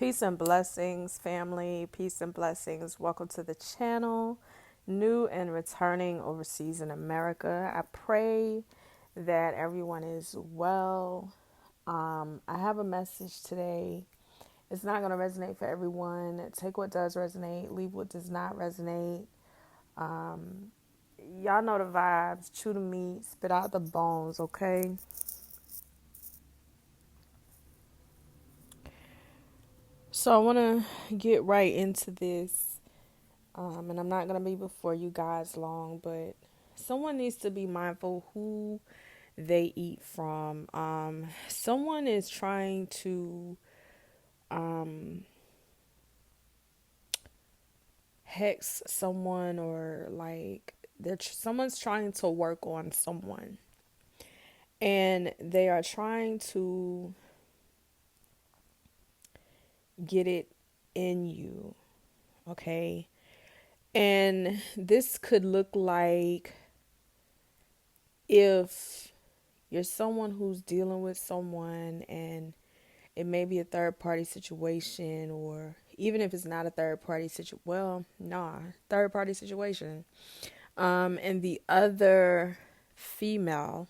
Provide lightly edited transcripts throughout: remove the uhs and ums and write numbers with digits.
Peace and blessings, family. Peace and blessings. Welcome to the channel. New and returning overseas in America. I pray that everyone is well. I have a message today. It's not going to resonate for everyone. Take what does resonate, leave what does not resonate. Y'all know the vibes. Chew the meat, spit out the bones, okay? So I want to get right into this. And I'm not going to be before you guys long, but someone needs to be mindful who they eat from. Someone is trying to hex someone, or like someone's trying to work on someone, and they are trying to get it in you, okay? And this could look like if you're someone who's dealing with someone and it may be a third party situation, or even if it's not a third party third party situation. And the other female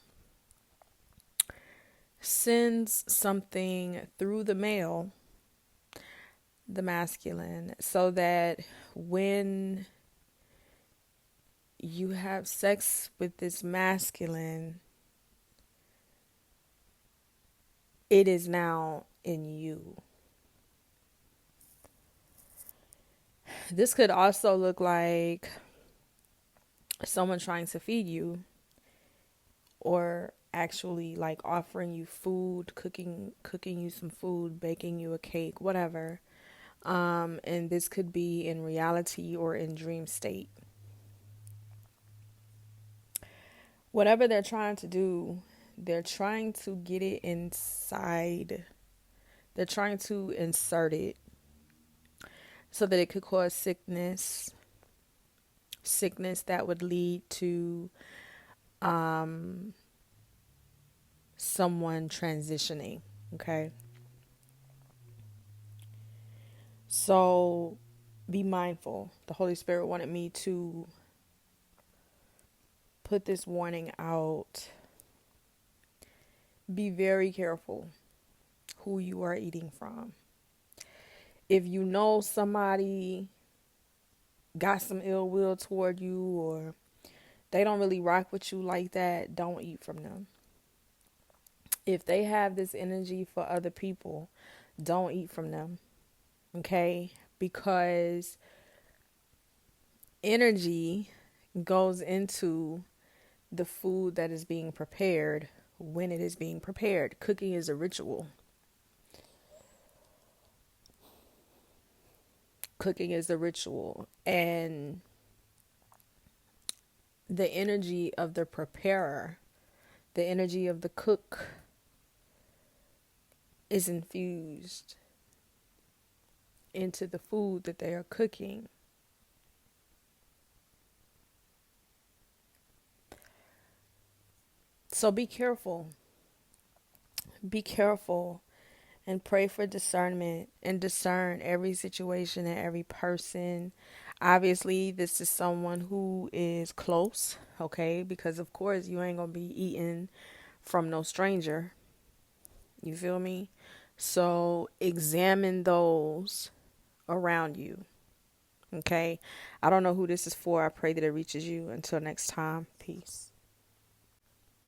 sends something through the male, the masculine, so that when you have sex with this masculine, it is now in you. This could also look like someone trying to feed you, or actually like offering you food, cooking you some food, baking you a cake, whatever. And this could be in reality or in dream state. Whatever they're trying to do, they're trying to get it inside. They're trying to insert it so that it could cause sickness that would lead to someone transitioning, okay? So be mindful. The Holy Spirit wanted me to put this warning out. Be very careful who you are eating from. If you know somebody got some ill will toward you, or they don't really rock with you like that, don't eat from them. If they have this energy for other people, don't eat from them. Okay? Because energy goes into the food that is being prepared when it is being prepared. Cooking is a ritual. And the energy of the preparer, the energy of the cook, is infused into the food that they are cooking. So be careful. Be careful and pray for discernment, and discern every situation and every person. Obviously, this is someone who is close, okay? Because of course you ain't gonna be eating from no stranger. You feel me? So examine those around you. Okay? I don't know who this is for. I pray that it reaches you. Until next time, peace.